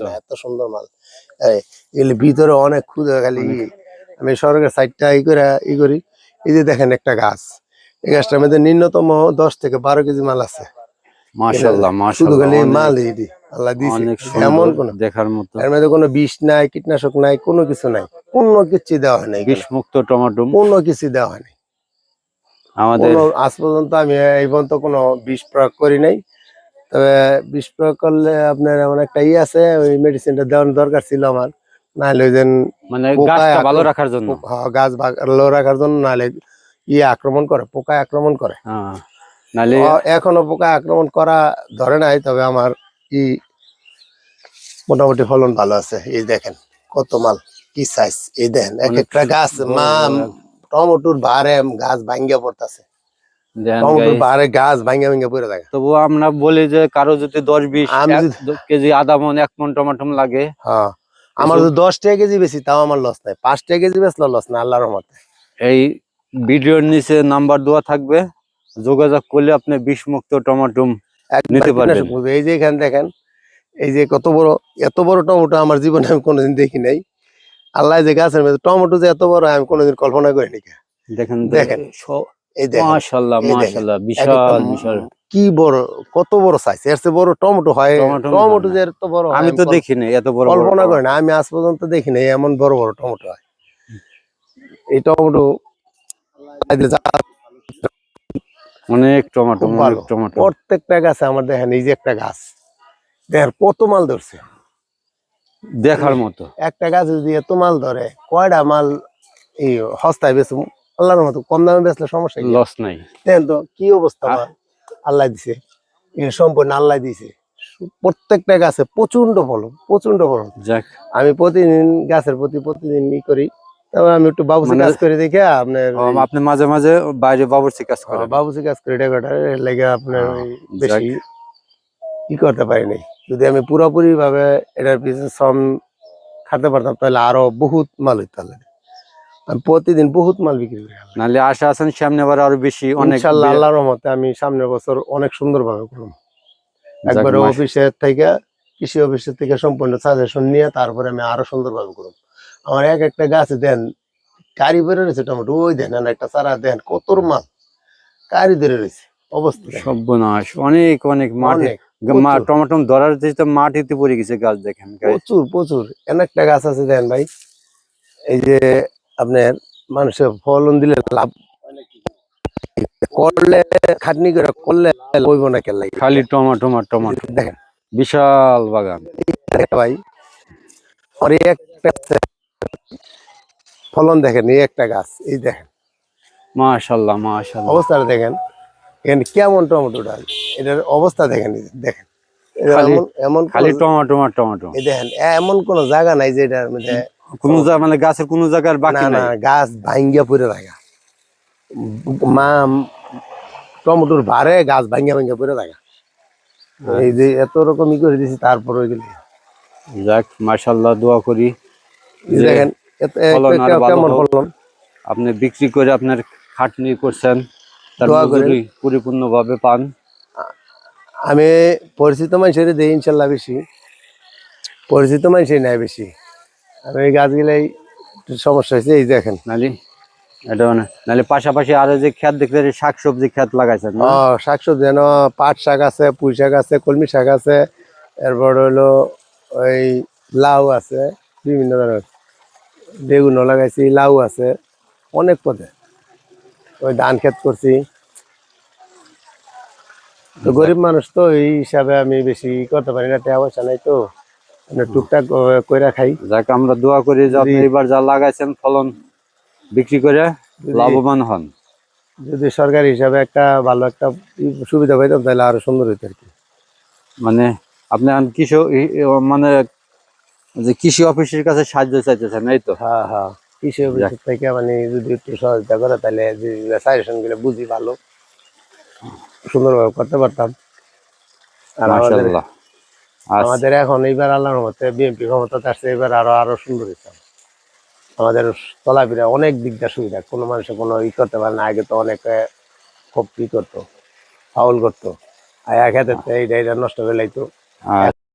না, এত সুন্দর মাল। এর ভিতরে অনেক ক্ষুদা খালি আমি সরকার সাইডটা ই করি। এই যে দেখেন একটা গাছ, এই গাছটার মধ্যে ন্যূনতম 10 থেকে 12 কেজি মাল আছে। মাশাআল্লাহ শুধু মাশাআল্লাহ, খালি অনেক মাল এই আল্লাহ দিছে, অনেক এমন সুন্দর কোন দেখার মতো। এর মধ্যে কোনো বিষ নাই, কীটনাশক নাই, কোনো কিছু নাই, কোনো কিছু দেওয়া হয় নাই, বিষমুক্ত টমেটো কোনো কিছু দেওয়া হয় নাই। আমাদের। কোনো আজ পর্যন্ত আমি এই পর্যন্ত কোনো বিষ প্রয়োগ করি নাই। তবে বিষ প্রয়োগ করলে আপনার এমন একটা আছে, ওই মেডিসিনটা দেওয়ার দরকার ছিল আমার, নাহলে ওই যে মানে গাছটা ভালো রাখার জন্য, গাছ ভালো রাখার জন্য, নাহলে আক্রমণ করে, পোকায় আক্রমণ করে। নাহলে এখনো পোকায় আক্রমণ করা ধরে নাই, তবে আমার মোটামুটি ফলন ভালো আছে। এই দেখেন কত মাল, কি সাইজ, এই দেখেন এক একটা গাছ টমেটোর ভারে গাছ ভাঙ্গিয়া পড়তেছে, টমেটোর ভারে গাছ ভাঙ্গা ভাঙ্গা পড়ে থাকে। তবু আমরা বলি যে কারো যদি 10-20 কেজি, আধা মন 1 মন টমেটো লাগে, হ্যাঁ আমার যদি 10 টাকা কেজি বেশি তাও আমার লস নাই, 5 টাকা কেজি বেচলে লস না, আল্লাহর রহমতে। এই ভিডিওর নিচে নাম্বার দেওয়া থাকবে, যোগাযোগ করলে আপনি বিষমুক্ত টমেটো নিতে পারবেন। এই যে এখানে দেখেন, এই যে কত বড়, এত বড় টমেটো আমার জীবনে আমি কোনোদিন দেখি নাই। আল্লাহ যে গাছের মধ্যে টমেটো যে এত বড় আমি কোনোদিন কল্পনা করি নি। দেখেন দেখেন, এই দেখেন মাশাআল্লাহ মাশাআল্লাহ, বিশাল বিশাল, কি বড়, কত বড় সাইজ, এর চেয়ে বড় টমেটো হয়? টমেটো যে এত বড় আমি তো দেখিনি, এত বড় কল্পনা করি না, আমি আজ পর্যন্ত দেখি নাই এমন বড় বড় টমেটো হয়। এই টমেটো অনেক টমেটো, অনেক টমেটো, প্রত্যেকটা গাছে আমার দেখেন, এই যে একটা গাছ দেখেন কত মাল ধরছে, দেখার মতো। একটা গাছ যদি এত মাল ধরে, কয়টা মাল এই হস্তায় বেচুম, আল্লাহর মতো কম দামে বেচলে সমস্যা লস নাই। দেখেন তো কি অবস্থা, আল্লাহ দিছে, সম্পূর্ণ আল্লাহ দিছে। প্রত্যেকটা গাছে প্রচন্ড ফলন, প্রচন্ড ফলন। আমি প্রতিদিন গাছের প্রতি প্রতিদিন করি, তবে আমি একটু বাবুসি কাজ করে দেখে আপনি মাঝে মাঝে বাইরে বাবুসি কাজ করেন? বাবুসি কাজ করে লেগে আপনার বেশি কি করতে পারিনি। যদি আমি পুরোপুরি ভাবে এটার পিছনে শ্রম খাটতে পারতাম, তাহলে আরো বহুত মাল হইতে পারলে আমি প্রতিদিন বহুত মাল বিক্রি করি। নাহলে আশা আছেন সামনে আবার আরো বেশি? ইনশাআল্লাহ আল্লাহর রহমতে আমি সামনের বছর অনেক সুন্দর ভাবে করব। একবারে অফিসের থেকে, কৃষি অফিসের থেকে সম্পূর্ণ সাজেশন নিয়ে তারপরে আমি আরো সুন্দর ভাবে করব। আমার এক একটা গাছে দেন কারি বেড়ে রয়েছে টমেটো, ওই দেন একটা চারা দেন কত মাল কারি ধরে রয়েছে, অবস্থা সর্বনাশ। অনেক অনেক মাটি, টমেটো ধরার মাটিতে পড়ে গেছে গাছ, দেখেন প্রচুর প্রচুর। এমন একটা গাছ আছে দেন ভাই, এই যে আপনার মানুষের ফলন দিলে লাভ করলে, খাটনি করে করলে হইব না, কেন লাগে খালি টমেটো আর টমেটো, দেখেন বিশাল বাগান ভাই। আর একটা ফলন দেখেন, এই একটা গাছ, এই দেখেন মাশাআল্লাহ মাশাআল্লাহ, অবস্থাটা দেখেন, এখানে কেমন টমেটোটা, এটার অবস্থা দেখেন, দেখেন এমন খালি টমেটো আর টমেটো। এই দেখেন এমন কোন জায়গা নাই যে এটার মধ্যে কোন মানে গাছের কোন জায়গার বাকি নাই, গাছ ভাঙ্গিয়া পড়ে থাকে, মা টমেটোর ভারে গাছ ভাঙ্গিয়া ভাঙ্গিয়া পড়ে থাকে। এই যে এত রকমই করে দিছি, তারপর ওই গেলে যাক মাশাআল্লাহ, দোয়া করি দেখেন কেমন ফলন। আপনি বিক্রি করে আপনার খাটনি করছেন, তার মজুরি পরিপূর্ণ ভাবে পান। আমি পরিচিত মানুষের দেই ইনশাল্লাহ, বেশি পরিচিত মানুষই নাই বেশি। আমি এই গাছগুলাই সমস্যা হয়েছে, এই দেখেন নাহলে পাশাপাশি আরো যে ক্ষেত দেখতে, শাকসবজি ক্ষেত লাগাইছেন? শাকসবজি যেন পাট শাক আছে, পুঁই শাক আছে, কলমি শাক আছে, এরপর হলো ওই লাউ আছে, বিভিন্ন ধরনের বেগুনও লাগাইছি, লাউ আছে অনেক পথে, ওই ধান ক্ষেত করছি। তো গরিব মানুষ তো, এই হিসাবে আমি বেশি করতে পারি না, টাকা পয়সা নাই তো, টুকটাক কইরা খাই। যাক আমরা দোয়া করি যে আপনি এবার যা লাগাইছেন ফলন বিক্রি করে লাভবান হন। যদি সরকারি হিসাবে একটা ভালো একটা সুবিধা পাইতাম তাহলে আরো সুন্দর হইতো আর কি। মানে আপনি কৃষি, মানে যে কৃষি অফিসের কাছে সাহায্য চাইতেছেন, এই তো? হ্যাঁ হ্যাঁ, কৃষি অফিসের থেকে মানে যদি একটু সহযোগিতা করে, তাহলে সাজেশন গুলো বুঝি ভালো সুন্দরভাবে করতে পারতাম। আর আমাদের এখন এইবার আল্লাহর রহমতে বিএনপি ক্ষমতা আসছে, এবার আরো সুন্দর হইতাম। আমাদের চলাফেরা অনেক দিক দিয়ে সুবিধা, কোনো মানুষের কোনো ই করতে পারে না। আগে তো অনেকে খুব ই করতো, ফাউল করতো, আয়া খেতে এইটা নষ্ট হয়ে লাইতো।